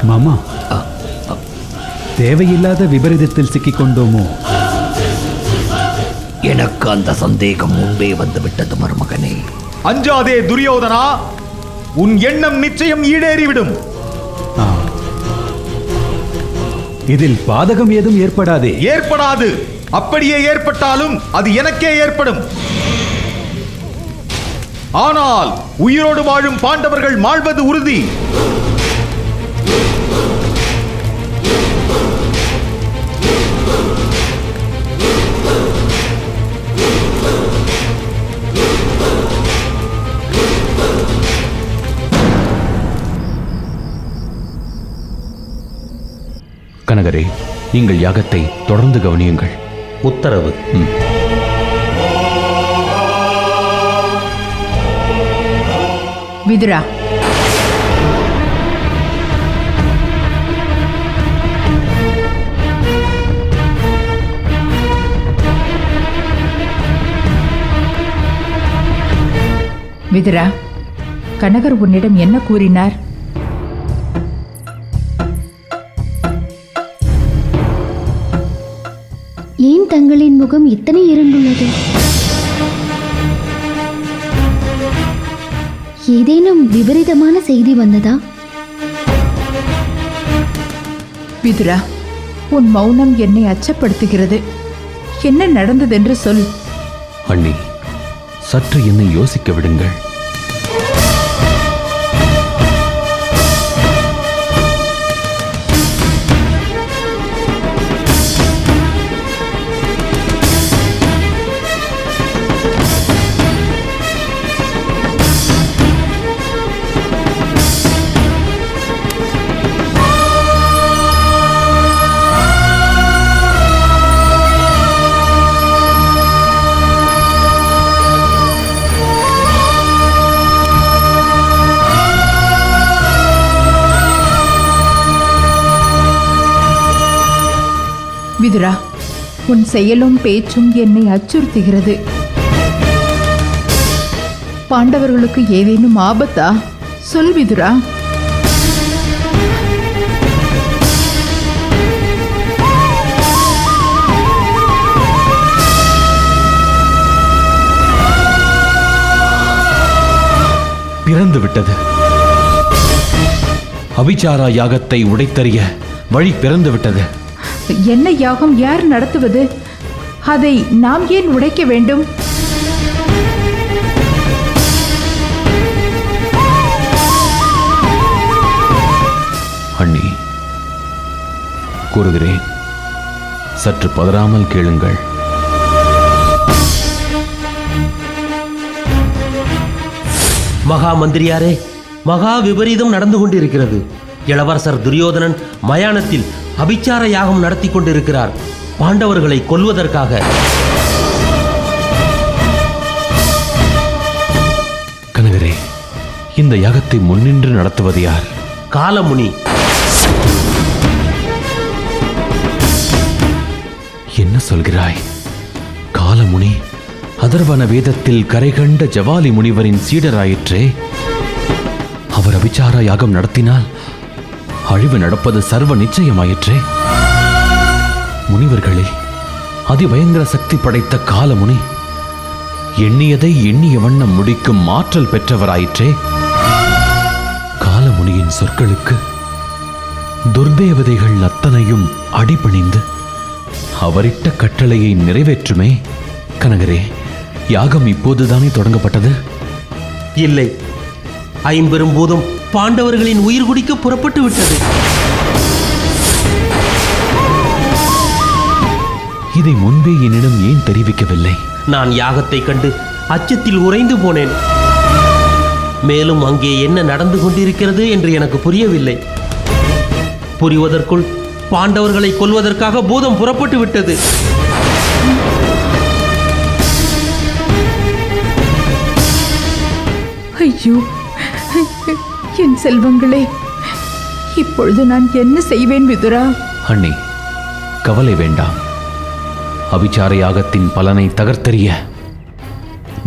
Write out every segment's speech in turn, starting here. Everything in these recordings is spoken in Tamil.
மாமா, தேவையில்லாத விபரீதத்தில் சிக்கிக்கொண்டோமோ? எனக்கு அந்த சந்தேகம் முன்பே வந்துவிட்டது மருமகனே. அஞ்சாதே துரியோதனா, உன் எண்ணம் நிச்சயம் ஈடேறிவிடும். இதில் பாதகம் ஏதும் ஏற்படாதே. ஏற்படாது. அப்படியே ஏற்பட்டாலும் அது எனக்கே ஏற்படும். ஆனால் உயிரோடு வாழும் பாண்டவர்கள் மாழ்வது உறுதி. கனகரே, நீங்கள் யாகத்தை தொடர்ந்து கவனியுங்கள். உத்தரவு. விதுரா, விதுரா, கனகர் உன்னிடம் என்ன கூறினார்? ஏன் தங்களின் முகம் இத்தனை இருண்டுள்ளது? ஏதேனும் விபரீதமான செய்தி வந்ததா? விதுரா, உன் மௌனம் என்னை அச்சப்படுத்துகிறது. என்ன நடந்ததென்று சொல். அண்ணி, சற்று என்னை யோசிக்க விடுங்கள். விதுரா, உன் செயலும் பேச்சும் என்னை அச்சுறுத்துகிறது. பாண்டவர்களுக்கு ஏதேனும் ஆபத்தா? சொல் விதுரா. பிறந்து விட்டது. அபிச்சாரா யாகத்தை உடைத்தறிய வழி பிறந்து விட்டது. என்ன யாகம் யார் நடத்துவது? அதை நாம் ஏன் உடைக்க வேண்டும்? அண்ணி, கூறுகிறேன், சற்று பதறாமல் கேளுங்கள். மகா மந்திரியாரே, மகா விபரீதம் நடந்து கொண்டிருக்கிறது. இளவரசர் துரியோதனன் மயானத்தில் அபிச்சார யாகம் நடத்தி கொண்டிருக்கிறார், பாண்டவர்களை கொல்வதற்காக. கனகரே, இந்த யாகத்தை முன்னின்று நடத்துவது யார்? காலமுனி. என்ன சொல்கிறாய்? காலமுனி அதர்வன வேதத்தில் கரைகண்ட ஜவாலி முனிவரின் சீடராயிற்றே. அவர் அபிச்சார யாகம் நடத்தினால் அழிவு நடப்பது சர்வ நிச்சயமாயிற்றே. முனிவர்களில் அதிபயங்கர சக்தி படைத்த காலமுனி எண்ணியதை எண்ணிய வண்ணம் முடிக்கும் ஆற்றல் பெற்றவராயிற்றே. காலமுனியின் சொற்களுக்கு துர்தேவதைகள் அத்தனையும் அடிபணிந்து அவரிட்ட கட்டளையை நிறைவேற்றுமே. கனகரே, யாகம் இப்போதுதானே தொடங்கப்பட்டது? இல்லை, ஐம்பெரும் பூதம் பாண்டவர்களின் உயிர் குடிக்க புறப்பட்டு விட்டது. இதை முன்பே என்னிடம் ஏன் தெரிவிக்கவில்லை? நான் யாகத்தை கண்டு அச்சத்தில் உறைந்து போனேன். மேலும் அங்கே என்ன நடந்து கொண்டிருக்கிறது என்று எனக்கு புரியவில்லை. புரிவதற்குள் பாண்டவர்களை கொல்வதற்காக பூதம் புறப்பட்டு விட்டது. ஐயோ, என் செல்வங்களே, இப்பொழுது நான் என்ன செய்வேன் விதுரா? அண்ணி, கவலை வேண்டாம். அபிச்சார யாகத்தின் பலனை தகர்த்தெறிய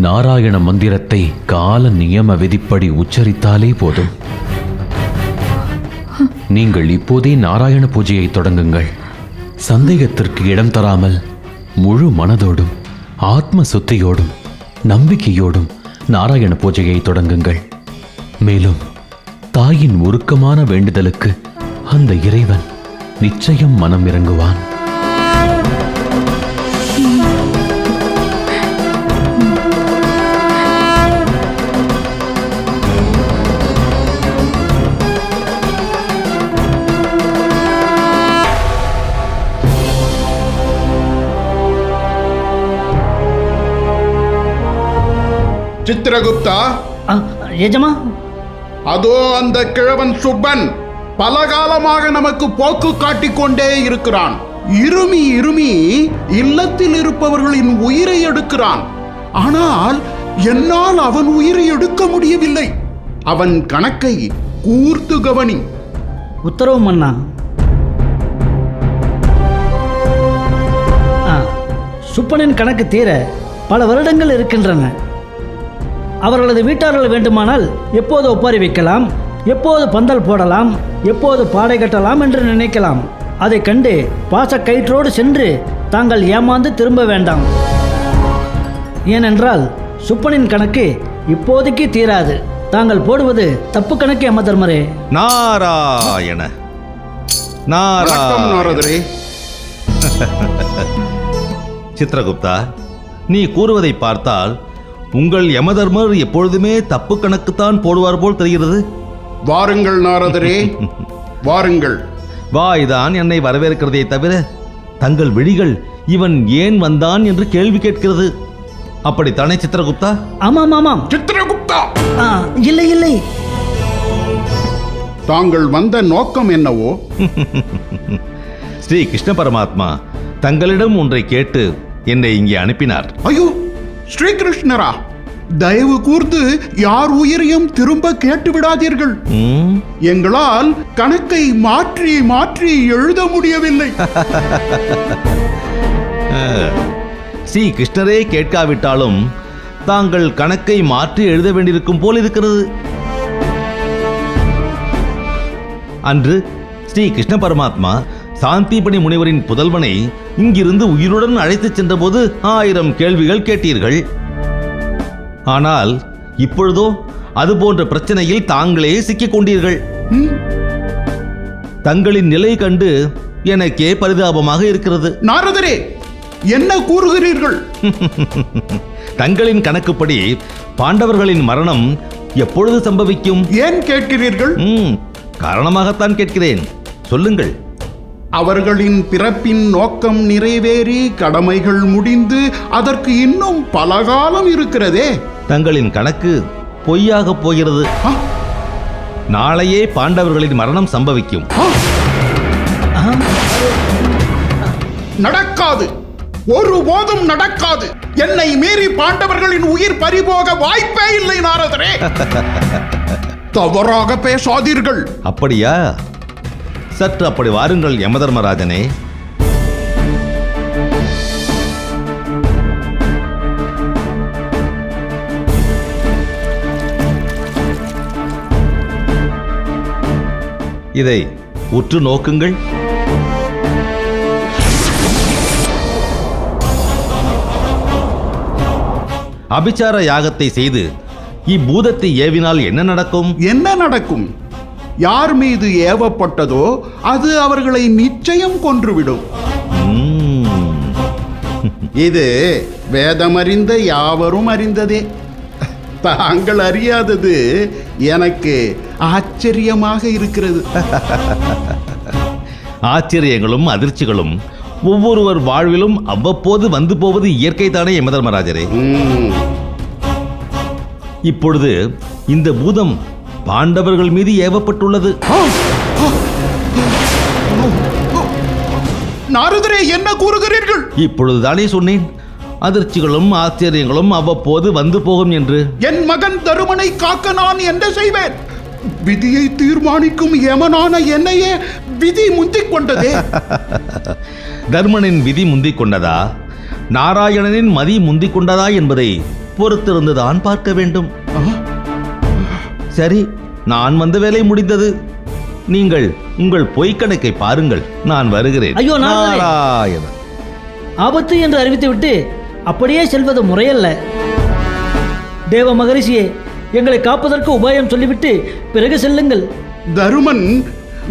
நாராயண மந்திரத்தை கால நியம விதிப்படி உச்சரித்தாலே போதும். நீங்கள் இப்போதே நாராயண பூஜையை தொடங்குங்கள். சந்தேகத்திற்கு இடம் தராமல் முழு மனதோடும் ஆத்ம சுத்தியோடும் நம்பிக்கையோடும் நாராயண பூஜையை தொடங்குங்கள். மேலும் தாயின் உருக்கமான வேண்டுதலுக்கு அந்த இறைவன் நிச்சயம் மனம் இறங்குவான். சித்திரகுப்தா, எஜமா, அதோ அந்த கிழவன் சுப்பன் பல காலமாக நமக்கு போக்கு காட்டிக் கொண்டே இருக்கிறான். இருமி இருமி இல்லத்தில் இருப்பவர்களின் உயிரை எடுக்கிறான். ஆனால் என்னால் அவன் உயிரை எடுக்க முடியவில்லை. அவன் கணக்கை கூர்த்து கவனி. உத்தரவு மன்னா. சுப்பனின் கணக்கு தீர பல வருடங்கள் இருக்கின்றன. அவர்களது வீட்டார்கள் வேண்டுமானால் எப்போது ஒப்பாரி வைக்கலாம், எப்போது பந்தல் போடலாம், எப்போது பாடை கட்டலாம் என்று நினைக்கலாம். அதை கண்டு பாசக்கயிற்றோடு சென்று தாங்கள் ஏமாந்து திரும்ப வேண்டாம். ஏனென்றால் சுப்பனின் கணக்கு இப்போதைக்கு தீராது. தாங்கள் போடுவது தப்பு கணக்கு யமதர்மரே. நாராயண நாரதரே. சித்திரகுப்தா, நீ கூறுவதை பார்த்தால் உங்கள் யமதர்மர் எப்பொழுதுமே தப்பு கணக்குத்தான் போடுவார் போல் தெரிகிறது. வாருங்கள் நாரதரே, வாருங்கள். வாய்தான் என்னை வரவேற்கிறதே தவிர தங்கள் விழிகள் இவன் ஏன் வந்தான் என்று கேள்வி கேட்கிறது. அப்படித்தானே சித்திரகுப்தா? ஆமாம் ஆமாம் சித்திரகுப்தா, இல்லை இல்லை. தாங்கள் வந்த நோக்கம் என்னவோ? ஸ்ரீ கிருஷ்ண பரமாத்மா தங்களிடம் ஒன்றை கேட்டு என்னை இங்கே அனுப்பினார். ஐயோ, ஸ்ரீகிருஷ்ணரா, தயவு கூர்ந்து யார் உயிரையும் திரும்ப கேட்டு விடாதீர்கள். எங்களால் கணக்கை மாற்றி மாற்றி எழுத முடியவில்லை. ஸ்ரீ கிருஷ்ணரே கேட்காவிட்டாலும் தாங்கள் கணக்கை மாற்றி எழுத வேண்டியிருக்கும் போல் இருக்கிறது. அன்று ஸ்ரீ கிருஷ்ண பரமாத்மா சாந்திபணி முனிவரின் புதல்வனை இங்கிருந்து உயிருடன் அழைத்துச் சென்றபோது 1000 கேள்விகள் கேட்டீர்கள். ஆனால் இப்பொழுதோ அதுபோன்ற பிரச்சனையில் தாங்களே சிக்கிக் கொண்டீர்கள். தங்களின் நிலை கண்டு எனக்கே பரிதாபமாக இருக்கிறது. நாரதரே, என்ன கூறுகிறீர்கள்? தங்களின் கணக்குப்படி பாண்டவர்களின் மரணம் எப்பொழுது சம்பவிக்கும்? ஏன் கேட்கிறீர்கள்? காரணமாகத்தான் கேட்கிறேன், சொல்லுங்கள். அவர்களின் பிறப்பின் நோக்கம் நிறைவேறி கடமைகள் முடிந்து அதற்கு இன்னும் பல காலம் இருக்கிறதே. தங்களின் கணக்கு பொய்யாக போகிறது. நாளையே பாண்டவர்களின் மரணம் சம்பவிக்கும். நடக்காது, ஒருபோதும் நடக்காது. என்னை மீறி பாண்டவர்களின் உயிர் பறிபோக வாய்ப்பே இல்லை நாரதரே. தவறாக பேசாதீர்கள். அப்படியா? சற்று அப்படி வாருங்கள் யமதர்மராஜனே. இதை உற்று நோக்குங்கள். அபிச்சார யாகத்தை செய்து இப்பூதத்தை ஏவினால் என்ன நடக்கும்? என்ன நடக்கும்? யார் மீது ஏவப்பட்டதோ அது அவர்களை நிச்சயம் கொன்றுவிடும். இது வேதமறிந்த யாவரும் அறிந்ததே. தாங்கள் அறியாதது எனக்கு ஆச்சரியமாக இருக்கிறது. ஆச்சரியங்களும் அதிர்ச்சிகளும் ஒவ்வொருவர் வாழ்விலும் அவ்வப்போது வந்து போவது இயற்கை தானே யமதர்மராஜரே. இப்பொழுது இந்த பூதம் பாண்டவர்கள் மீது ஏவப்பட்டுள்ளது. நாரதரே, என்ன கூறுகிறீர்கள்? இப்பொழுதுதானே சொன்னேன், அதிர்ச்சிகளும் ஆச்சரியங்களும் அவ்வப்போது வந்து போகும் என்று. என் மகன் தருமனை காக்க நான் என்ன செய்வேன்? விதியை தீர்மானிக்கும் யமனான என்னையே விதி முந்திக் கொண்டதே. தர்மனின் விதி முந்திக் கொண்டதா, நாராயணனின் மதி முந்திக் கொண்டதா என்பதை பொறுத்திருந்துதான் பார்க்க வேண்டும். சரி, நான் வந்த வேலை முடிந்தது. நீங்கள் உங்கள் பொய்க்கணக்கை பாருங்கள். நான் வருகிறேன். ஐயோ, நாரதரே! நாராயண. ஆபத்து என்று அறிவித்துவிட்டு அப்படியே செல்வது முறையல்ல. தேவ மகரிஷியே, எங்களை காப்பதற்கு உபாயம் சொல்லிவிட்டு பிறகு செல்லுங்கள். தருமன்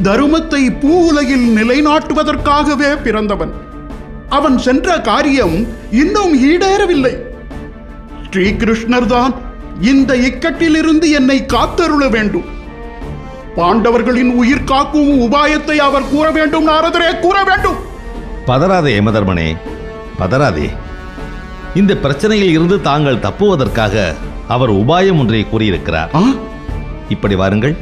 தருமத்தை பூ உலகில் நிலைநாட்டுவதற்காகவே பிறந்தவன். அவன் சென்ற காரியம் இன்னும் ஈடேறவில்லை. ஸ்ரீகிருஷ்ணர் தான் இந்த இக்கட்டிலிருந்து என்னை காத்தருள வேண்டும். பாண்டவர்களின் உயிர் காக்கும் உபாயத்தை அவர் கூற வேண்டும். நாரதரே, கூற வேண்டும். பதறாதே யமதர்மனே, பதறாதே. இந்த பிரச்சனையில் இருந்து தாங்கள் தப்புவதற்காக அவர் உபாயம் ஒன்றை கூறியிருக்கிறார். இப்படி வாருங்கள்.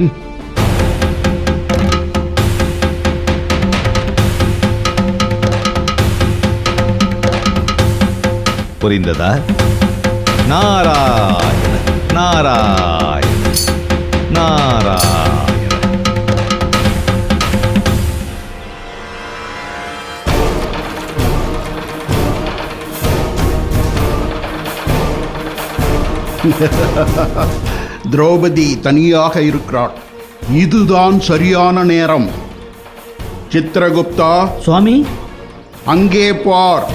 புரிந்ததா? நாராயண நாராயண நாராயண. திரௌபதி தனியாக இருக்கிறாள். இதுதான் சரியான நேரம். சித்திரகுப்தா, சுவாமி, அங்கே பார்.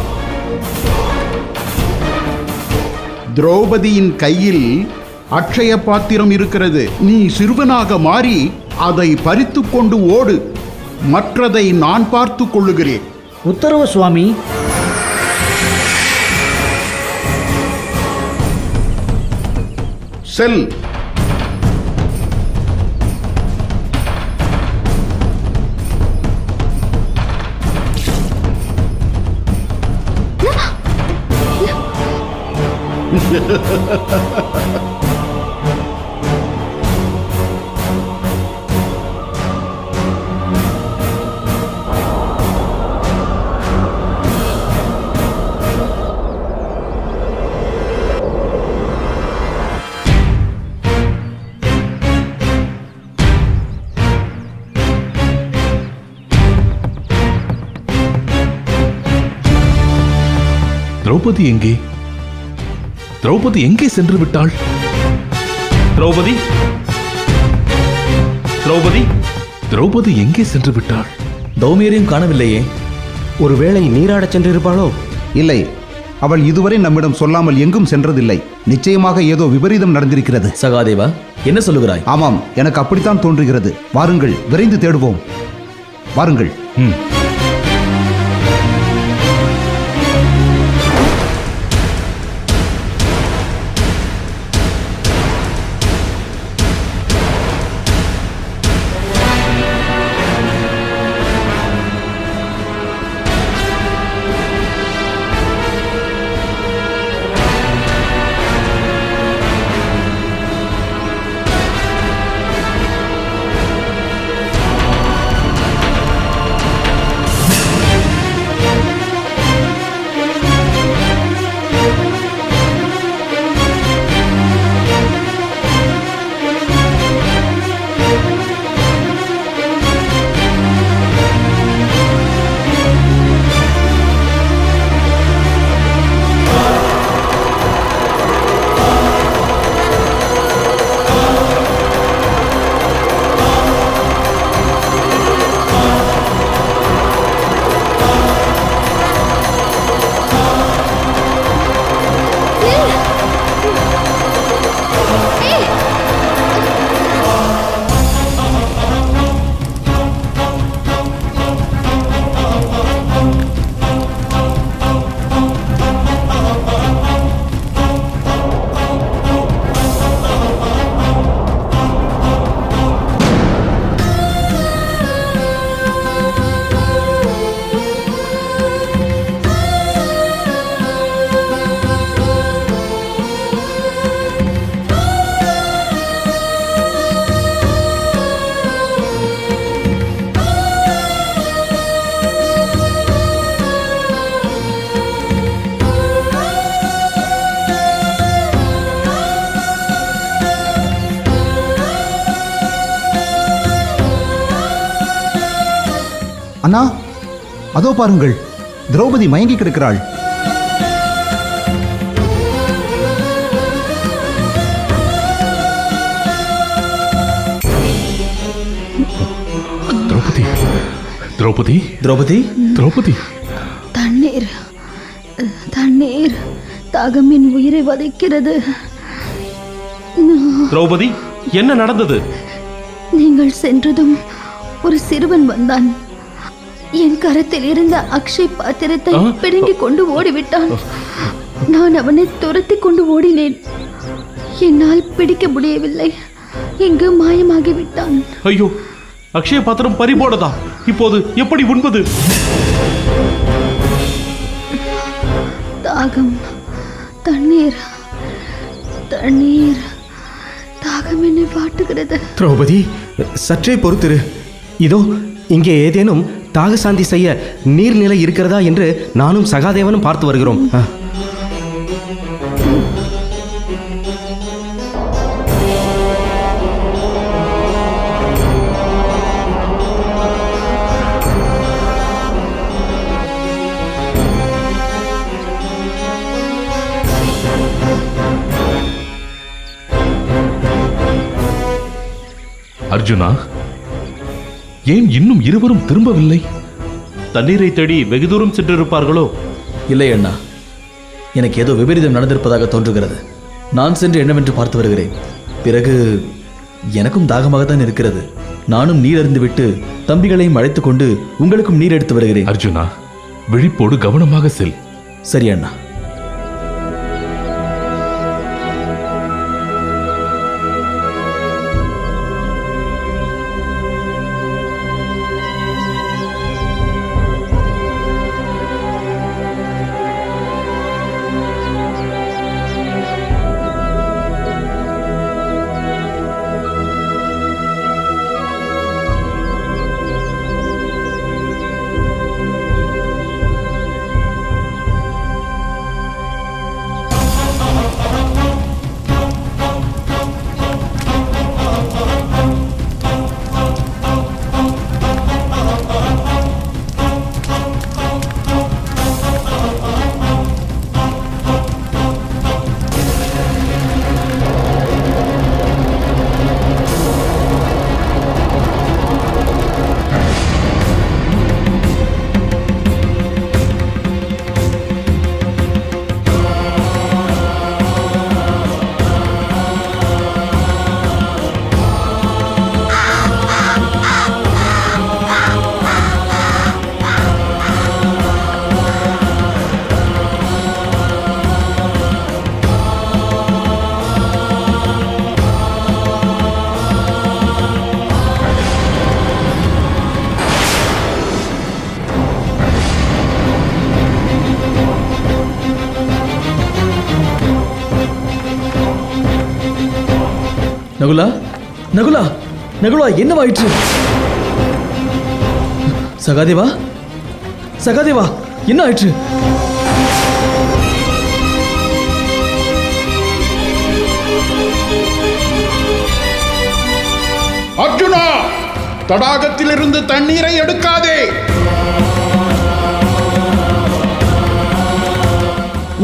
திரௌபதியின் கையில் அட்சய பாத்திரம் இருக்கிறது. நீ சிறுவனாக மாறி அதை பறித்து கொண்டு ஓடு. மற்றதை நான் பார்த்து கொள்ளுகிறேன். உத்தரவு சுவாமி. செல். திரௌபதி எங்கே? திரௌபதி எங்கே சென்று விட்டாள்? திரௌபதி, திரௌபதி, திரௌபதி எங்கே சென்று விட்டாள்? தௌமியரையும் காணவில்லையே. ஒருவேளை நீராடச் சென்றிருப்பாளோ? இல்லை, அவள் இதுவரை நம்மிடம் சொல்லாமல் எங்கும் சென்றதில்லை. நிச்சயமாக ஏதோ விபரீதம் நடந்திருக்கிறது. சகாதேவா, என்ன சொல்லுகிறாய்? ஆமாம், எனக்கு அப்படித்தான் தோன்றுகிறது. வாருங்கள், விரைந்து தேடுவோம். வாருங்கள். அண்ணா, அதோ பாருங்கள், திரௌபதி மயங்கி கிடக்கிறாள். திரௌபதி திரௌபதி திரௌபதி தண்ணீர் தண்ணீர் தாகம் என் உயிரை வதைக்கிறது. திரௌபதி, என்ன நடந்தது? நீங்கள் சென்றதும் ஒரு சிறுவன் வந்தான். என் கரத்தில் இருந்த அக்ஷய் பாத்திரத்தை பிடுங்கிக் கொண்டு ஓடிவிட்டான். நான் அவனை துரத்தி கொண்டு ஓடினேன். என்னால் பிடிக்க முடியவில்லை. இங்கு மாயமாகிவிட்டான். ஐயோ, அக்ஷய பாத்திரம் பறிபோனதா? இப்போது எப்படி உண்பது? தாகம், தண்ணீர் தண்ணீர், தாகம் என்னை வாட்டுகிறது. திரௌபதி, சற்றே பொறுத்திரு. இதோ இங்கே ஏதேனும் தாகசாந்தி செய்ய நீர்நிலை இருக்கிறதா என்று நானும் சகாதேவனும் பார்த்து வருகிறோம். அர்ஜுனா, ஏன் இன்னும் இருவரும் திரும்பவில்லை? தண்ணீரை தேடி வெகு தூரம் சென்றிருப்பார்களோ? இல்லை அண்ணா, எனக்கு ஏதோ விபரீதம் நடந்திருப்பதாக தோன்றுகிறது. நான் சென்று என்னவென்று பார்த்து வருகிறேன். பிறகு எனக்கும் தாகமாகத்தான் இருக்கிறது. நானும் நீர் அருந்துவிட்டு தம்பிகளையும் அழைத்து கொண்டு உங்களுக்கும் நீர் எடுத்து வருகிறேன். அர்ஜுனா, விழிப்போடு கவனமாக செல். சரி அண்ணா. நகுலா, நகுலா, நகுலா, என்னவாயிற்று? சகாதேவா, சகாதேவா, என்ன ஆயிற்று? அர்ஜுனா, தடாகத்திலிருந்து தண்ணீரை எடுக்காதே.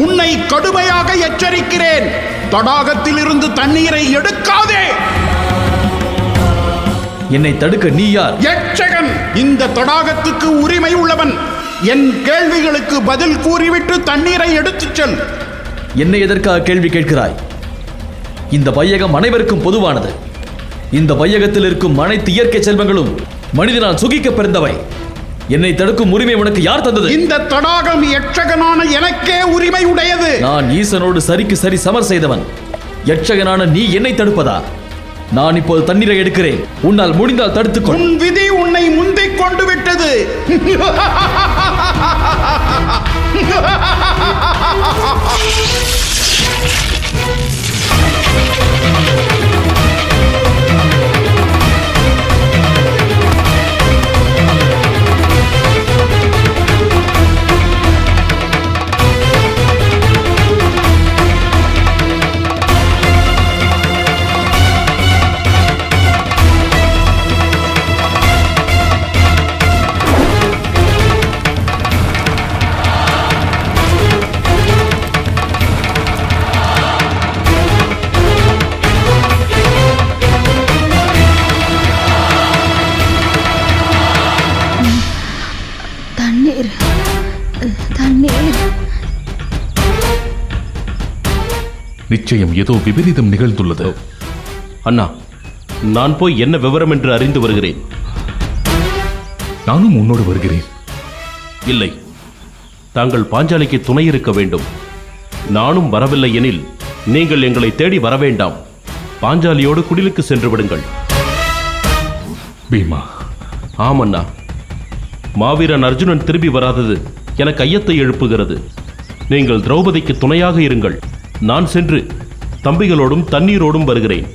உன்னை கடுமையாக எச்சரிக்கிறேன். தடாகத்தில் இருந்து தண்ணீரை எடுக்காதே. என்னை தடுக்க நீ யார்? எச்சகன், இந்த தடாகத்துக்கு உரிமை உள்ளவன். என் கேள்விகளுக்கு பதில் கூறிவிட்டு தண்ணீரை எடுத்துச் செல். என்னை எதற்காக கேள்வி கேட்கிறாய்? இந்த வையகம் அனைவருக்கும் பொதுவானது. இந்த வையகத்தில் இருக்கும் அனைத்து இயற்கை செல்வங்களும் மனிதனால் சுகிக்க பிறந்தவை. என்னை தடுக்கும் உரிமை உனக்கு யார் தந்தது? இந்த தடாகம் யட்சகனான எனக்கே உரிமை உடையது. நான் ஈசனோடு சரிக்கு சரி சமர் செய்தவன். யட்சகனான நீ என்னை தடுப்பதா? நான் இப்போது தண்ணீரை எடுக்கிறேன். உன்னால் முடிந்தால் தடுத்துக்கொள். உன் விதி உன்னை முந்திக் கொண்டு விட்டது. நிச்சயம் ஏதோ விபரீதம் நிகழ்ந்துள்ளது. அண்ணா, நான் போய் என்ன விவரம் என்று அறிந்து வருகிறேன். நானும் உன்னோடு வருகிறேன். இல்லை, தாங்கள் பாஞ்சாலிக்கு துணை இருக்க வேண்டும். நானும் வரவில்லை எனில் நீங்கள் எங்களை தேடி வர வேண்டாம். பாஞ்சாலியோடு குடிலுக்கு சென்று விடுங்கள். பீமா. ஆமண்ணா, மாவீரன் அர்ஜுனன் திரும்பி வராதது எனக்கு ஐயத்தை எழுப்புகிறது. நீங்கள் திரௌபதிக்கு துணையாக இருங்கள். நான் சென்று தம்பிகளோடும் தண்ணீரோடும் வருகிறேன்.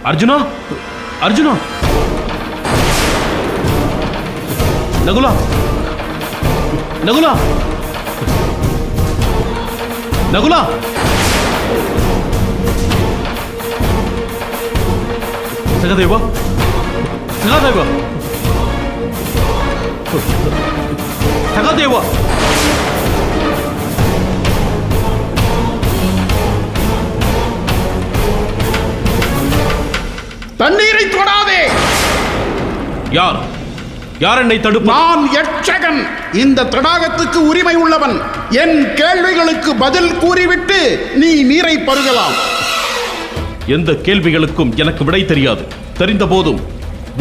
அர்ஜுனா, அர்ஜுனா, நகுலா, நகுலா, நகுலா. சகதேவா, சகதேவா, சகதேவா. தண்ணீரை தொடாதே. யார் யார் என்னை தடுப்பு? நான் யட்சகன். இந்த தடாகத்துக்கு உரிமை உள்ளவன். என் கேள்விகளுக்கு பதில் கூறிவிட்டு நீ நீரை பருகலாம். எந்த கேள்விகளுக்கும் எனக்கு விடை தெரியாது. தெரிந்த போதும்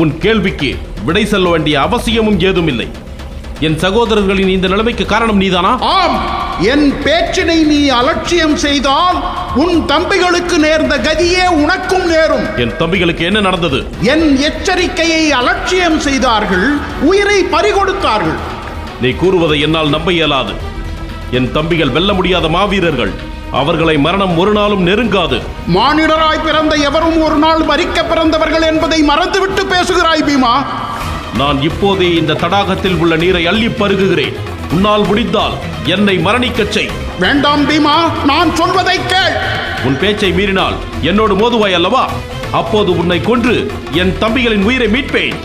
உன் கேள்விக்கு விடை சொல்ல வேண்டிய அவசியமும் ஏதும் இல்லை. என் சகோதரர்களின் இந்த நிலைமைக்கு காரணம் நீதானா? ஆம். என் பேச்சினை நீ அலட்சியம் செய்தால் உன் தம்பிகளுக்கு நேர்ந்த கதியே உனக்கும் நேரும். என் தம்பிகளுக்கு என்ன நடந்தது? என் எச்சரிக்கையை அலட்சியம் செய்தார்கள், உயிரை பறிகொடுத்தார்கள். நீ கூறுவதை என்னால் நம்ப இயலாது. என் தம்பிகள் வெல்ல முடியாத மாவீரர்கள். அவர்களை மரணம் ஒரு நாளும் நெருங்காது. மானிடராய் பிறந்த எவரும் ஒரு நாள் மரிக்க பிறந்தவர்கள் என்பதை மறந்துவிட்டு பேசுகிறாய் பீமா. நான் இப்போதே இந்த தடாகத்தில் உள்ள நீரை அள்ளி பருகுகிறேன். உன்னால் முடிந்தால் என்னை மரணிக்கச் செய். வேண்டாம் பீமா, நான் சொல்வதை கேள். உன் பேச்சை மீறினால் என்னோடு மோதுவாய் அல்லவா? அப்போது உன்னை கொன்று என் தம்பிகளின் உயிரை மீட்பேன்.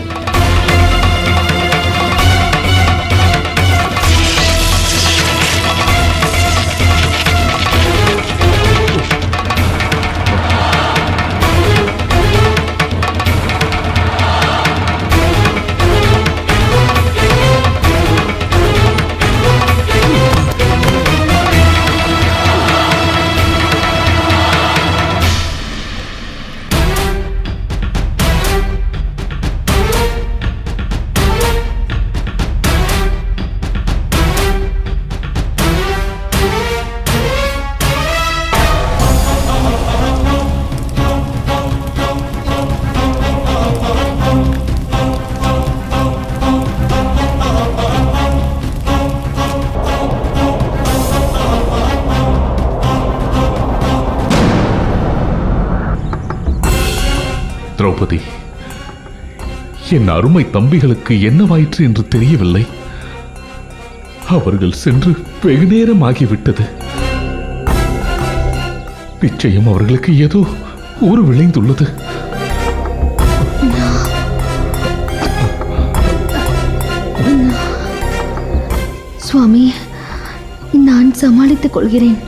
திரௌபதி, என் அருமை தம்பிகளுக்கு என்னவாயிற்று என்று தெரியவில்லை. அவர்கள் சென்று வெகு நேரம் ஆகிவிட்டது. நிச்சயம் அவர்களுக்கு ஏதோ ஊறு விளைந்துள்ளது. சுவாமி, நான் சமாளித்துக் கொள்கிறேன்.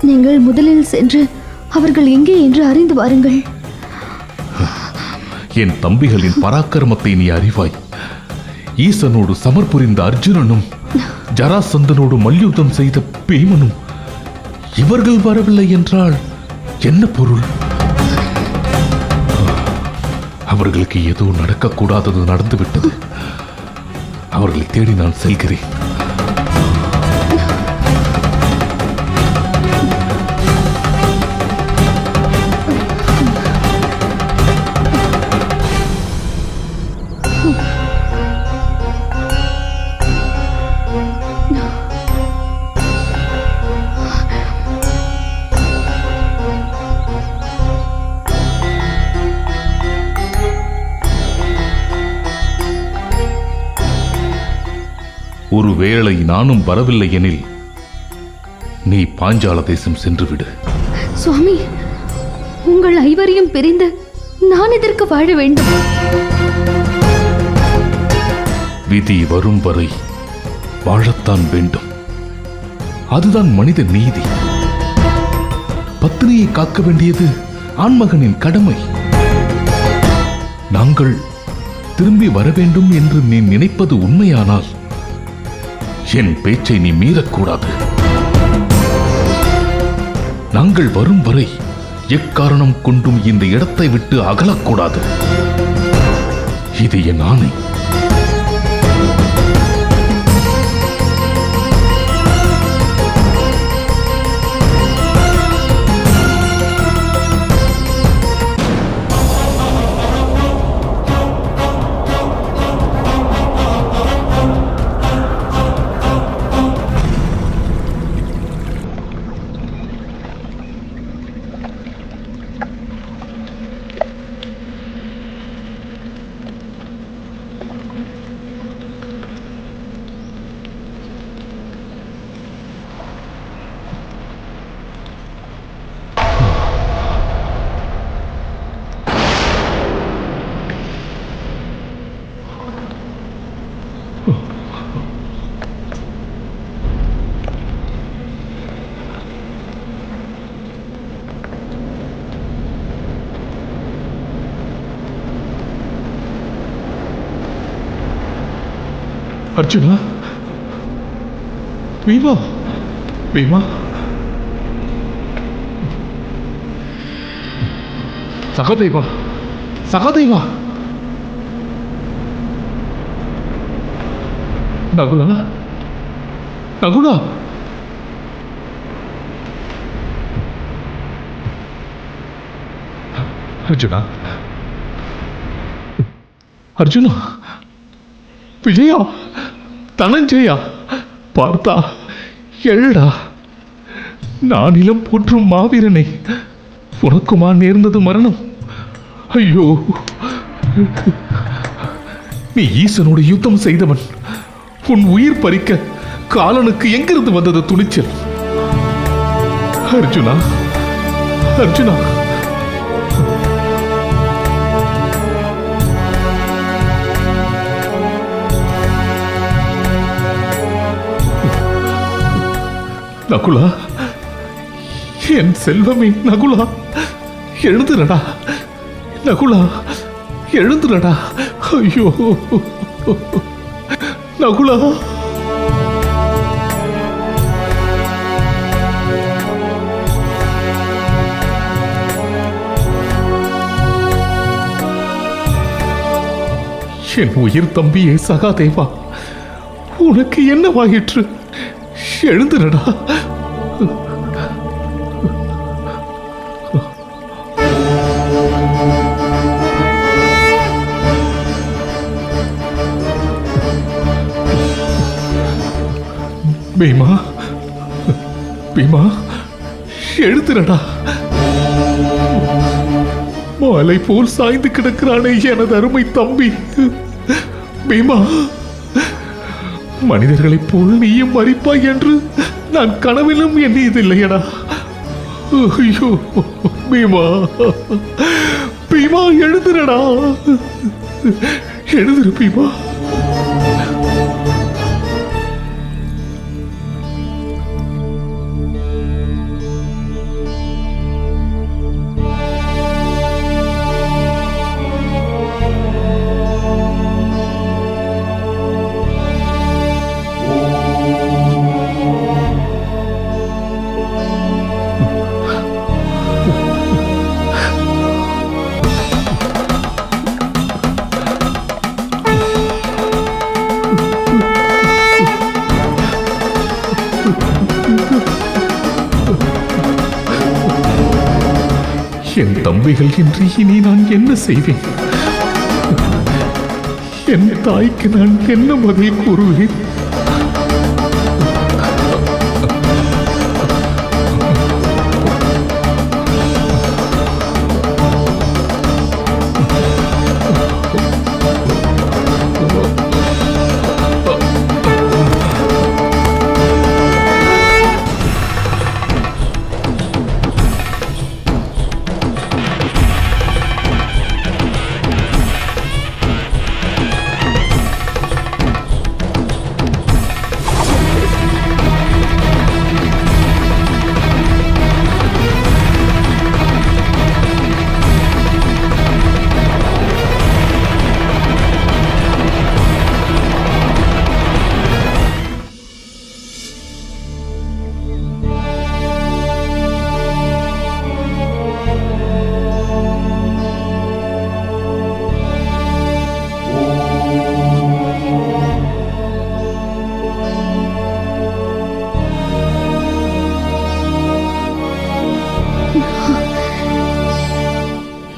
நீங்கள் முதலில் சென்று அவர்கள் எங்கே என்று அறிந்து வாருங்கள். என் தம்பிகளின் பராக்கிரமத்தை நீ அறிவாய். ஈசனோடு சமர் புரிந்த அர்ஜுனனும் ஜராசந்தனோடு மல்யுத்தம் செய்த பீமனும் இவர்கள் வரவில்லை என்றால் என்ன பொருள்? அவர்களுக்கு ஏதோ நடக்கக்கூடாதது நடந்துவிட்டது. அவர்களை தேடி நான் செல்கிறேன். ஒருவேளை நானும் வரவில்லை எனில் நீ பாஞ்சால தேசம் சென்று விடு. சுவாமி, உங்கள் ஐவரையும் பிரிந்து நான் இதற்கு வாழ வேண்டும். விதி வரும் வரை வாழத்தான் வேண்டும். அதுதான் மனித நீதி. பத்னியை காக்க வேண்டியது ஆண்மகனின் கடமை. நாங்கள் திரும்பி வர வேண்டும் என்று நீ நினைப்பது உண்மையானால் என் பேச்சை நீ மீறக்கூடாது. நாங்கள் வரும் வரை எக்காரணம் கொண்டும் இந்த இடத்தை விட்டு அகலக்கூடாது. இது என் ஆணை. அர்ஜுனா, பீமா, பீமா, சகதேவா, சகதேவா, நகுலா, நகுலா, அர்ஜுனா, அர்ஜுனா, விஜயா, தனஞ்சயா, பார்த்தா எழுடா. நான் இளம் போற்றும் மாவீரனை உனக்குமா நேர்ந்தது மரணம்? ஐயோ, நீ ஈசனோடு யுத்தம் செய்தவன். உன் உயிர் பறிக்க காலனுக்கு எங்கிருந்து வந்தது துணிச்சல்? அர்ஜுனா, அர்ஜுனா, நகுலா, என் செல்வமே நகுலா, எழுந்துடா. நகுலா, எழுந்துடா. ஐயோ, நகுலா. என் உயிர் தம்பியே சகாதேவா, உனக்கு என்னவாயிற்று? எழுந்துடா. பீமா, பீமா, எழுந்துடா. மாலை போல் சாய்ந்து கிடக்கிறானே எனது அருமை தம்பி. பீமா, மனிதர்களைப் போல் நீயும் மறிப்பாய் என்று நான் கனவிலும் எண்ணியதில்லையடா. ஐயோ, பீமா, பீமா, எழுதுறடா, எழுதுரு பீமா. என் தம்பிகள் இன்றி இனி நான் என்ன செய்வேன்? என் தாய்க்கு நான் என்ன பதில் கூறுவேன்?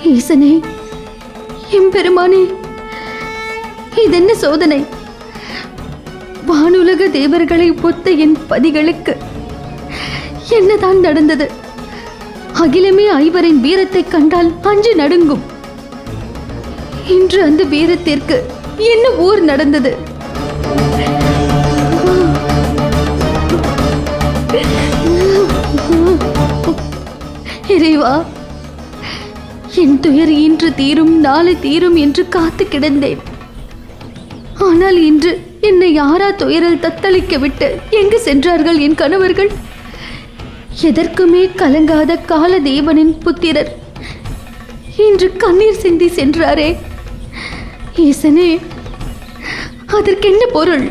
ஈசனே, எம்பெருமானே, இதென்ன சோதனை? வானுலக தேவர்களை ஒத்த என் பதிகளுக்கு என்னதான் நடந்தது? அகிலமே ஐவரின் வீரத்தை கண்டால் அஞ்சு நடுங்கும். இன்று அந்த வீரத்திற்கு என்ன ஊர் நடந்தது? இறைவா, என் துயர் இன்று தீரும் நாளை தீரும் என்று காத்து கிடந்தேன். ஆனால் இன்று என்னை யாரா துயரில் தத்தளிக்க விட்டு எங்கு சென்றார்கள் என் கணவர்கள்? எதற்குமே கலங்காத காலதேவனின் புத்திரர் இன்று கண்ணீர் சிந்தி சென்றாரே. ஈசனே, அதற்கென்ன பொருள்?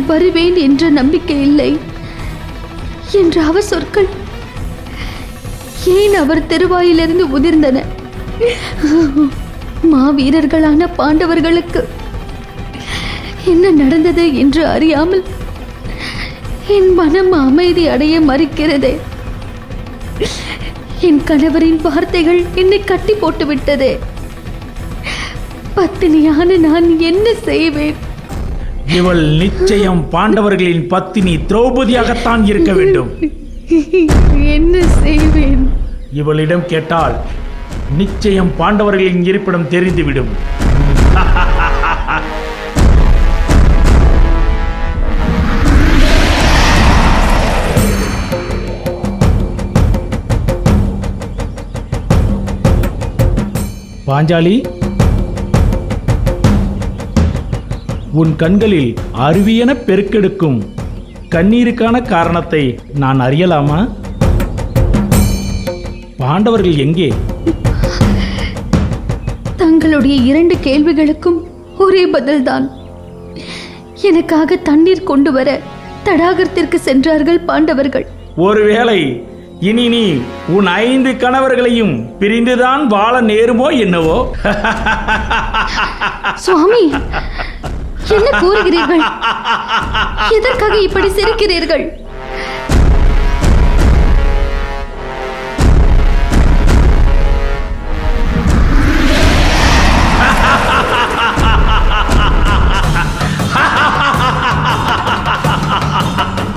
வருவேன் என்ற நம்பிக்கை இல்லை என்ற அவர் சொற்கள் ஏன் அவர் திருவாயிலிருந்து உதிர்ந்தன? மாவீரர்களான பாண்டவர்களுக்கு என்ன நடந்தது என்று அறியாமல் என் மனம் அமைதி அடைய மறுக்கிறதே. என் கணவரின் வார்த்தைகள் என்னை கட்டி போட்டு விட்டதே. பத்தினியான நான் என்ன செய்வேன்? இவள் நிச்சயம் பாண்டவர்களின் பத்தினி திரௌபதியாகத்தான் இருக்க வேண்டும். என்ன செய்வேன்? இவளிடம் கேட்டால் நிச்சயம் பாண்டவர்களின் இருப்பிடம் தெரிந்துவிடும். பாஞ்சாலி, உன் கண்களில் அருவியென பெருக்கெடுக்கும் கண்ணீருக்கான காரணத்தை நான் அறியலாமா? பாண்டவர்கள் எங்கே? தங்களுடைய 2 கேள்விகளுக்கும் ஒரே பதில்தான். எனக்காக தண்ணீர் கொண்டு வர தடாகத்திற்கு சென்றார்கள் பாண்டவர்கள். ஒருவேளை இனி நீ உன் 5 கணவர்களையும் பிரிந்துதான் வாழ நேருமோ என்னவோ? சுவாமி, என்ன கூறுகிறீர்கள்? எதற்காக இப்படி சிரிக்கிறீர்கள்?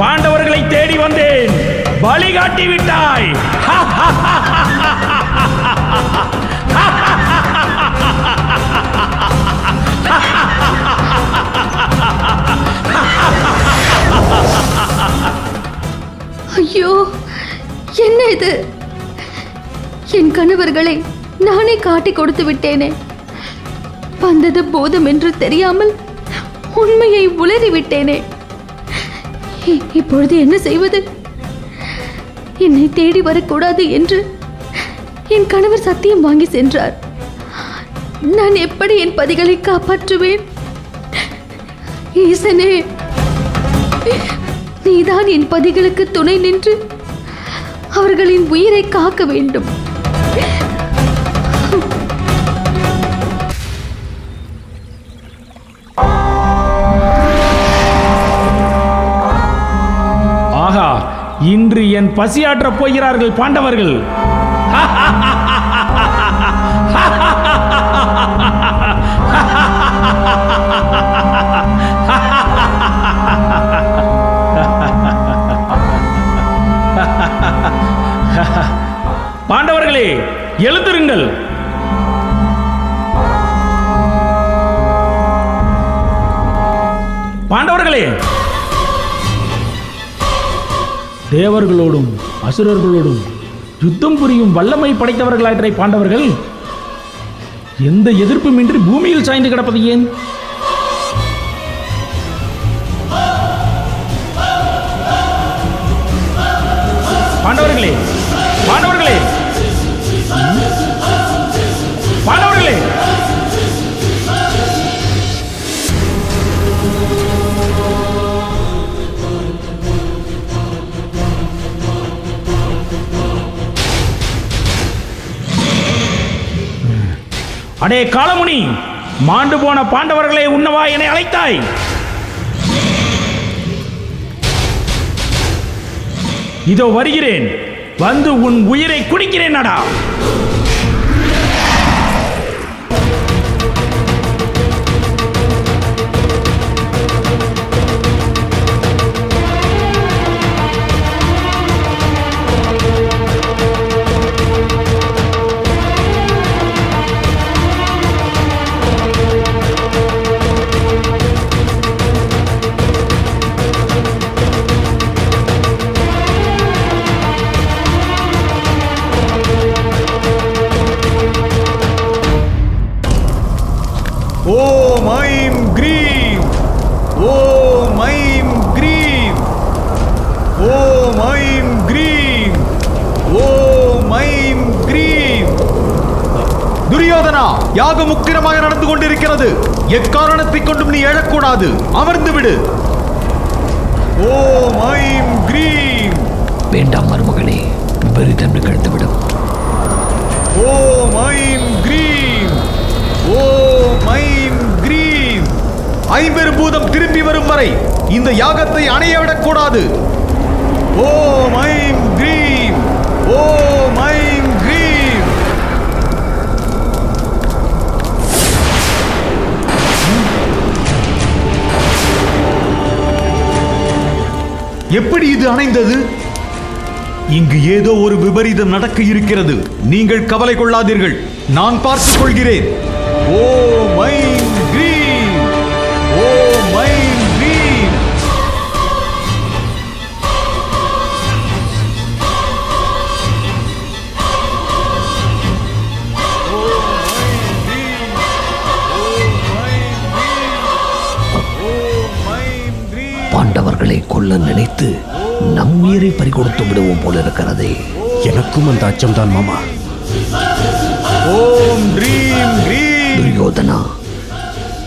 பாண்டவர்களை தேடி வந்தேன், பலி காட்டி விட்டாய். ஐயோ, என்ன இது? என் கணவர்களை நானே காட்டி கொடுத்து விட்டேனே. வந்தது போதும் என்று தெரியாமல் உண்மையை உளறி விட்டேனே. இப்பொழுது என்ன செய்வது? என்னை தேடி வரக்கூடாது என்று என் கணவர் சத்தியம் வாங்கி சென்றார். நான் எப்படி என் பதிகளை காப்பாற்றுவேன்? ஈசனே, நீதான் என் பதிகளுக்கு துணை நின்று அவர்களின் உயிரை காக்க வேண்டும். ஆகா, இன்று என் பசியாற்றப் போகிறார்கள் பாண்டவர்கள். பாண்டவர்களே, எழுந்திருங்கள். பாண்டவர்களே, தேவர்களோடும் அசுரர்களோடும் யுத்தம் புரியும் வல்லமை படைத்தவர்களாற்றை பாண்டவர்கள் எந்த எதிர்ப்புமின்றி பூமியில் சாய்ந்து கிடப்பது ஏன்? பாண்டவர்களே, பாண்டவர்களே, பாண்டவர்களே, அடே காலமுனி, மாண்டு போன பாண்டவர்களை உண்ணவா என்னை அழைத்தாய்? இதோ வருகிறேன். வந்து உன் உயிரை குடிக்கிறேன். நடா. ஓம் ஐம் க்ரீம், ஓம் ஐம் க்ரீம், ஓம் ஐம் க்ரீம், ஓம் ஐம் க்ரீம். துரியோதனா, யாகம் உக்கிரமாக நடந்து கொண்டிருக்கிறது. எக்காரணத்தை கொண்டும் நீ எழக்கூடாது. அமர்ந்து விடு. ஓம் ஐம் க்ரீம். வேண்டாம் மருமகனே, விபரீதம் நிகழ்ந்துவிடும். ஓம் ஐம் க்ரீம், ஓம் ஐம் க்ரீம். ஐம்பெரும் பூதம் திரும்பி வரும் வரை இந்த யாகத்தை அணையவிடக்கூடாது. ஓம் ஐம் க்ரீம், ஓம் ஐம் க்ரீம். எப்படி இது அணைந்தது? இங்கு ஏதோ ஒரு விபரீதம் நடக்க இருக்கிறது. நீங்கள் கவலை கொள்ளாதீர்கள், நான் பார்த்துக் கொள்கிறேன். ஓம் ஐம் க்ரீம், ஓம் ஐம் க்ரீம். பாண்டவர்களை கொல்ல நினைத்து நம் உயிரை பறிகொடுத்து விடுவோம் போல இருக்கிறதே. எனக்கும் அந்த அச்சம்தான் மாமா. ஓம் க்ரீம் க்ரீம். துரியோதனா,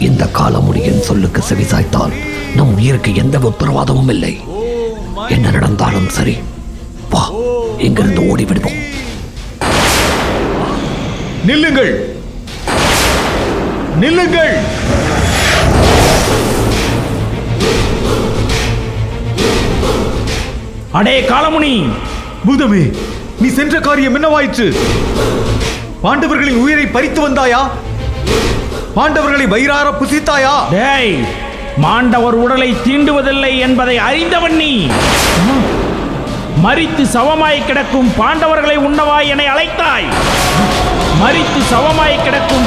இந்த காலமுடியின் சொல்லுக்கு செவிசாய்த்தால் நம் உயிருக்கு எந்த உத்தரவாதமும் இல்லை. என்ன நடந்தாலும் சரி, வா, இங்கிருந்து ஓடிவிடுவோம். நில்லுங்கள், நில்லுங்கள். அடே காலமுனி, பூதமே, நீ சென்ற காரியம் என்னவாயிற்று? பாண்டவர்களின் உயிரை பறித்து வந்தாயா? பாண்டவர்களை வயிறார புசித்தாயா? டேய், மாண்டவர் உடலை தீண்டுவதில்லை என்பதை அறிந்தவன் நீ. மரித்து சவமாய் கிடக்கும் பாண்டவர்களை உண்ணவா என்னை அழைத்தாய்? மரித்து சவமாய் கிடக்கும்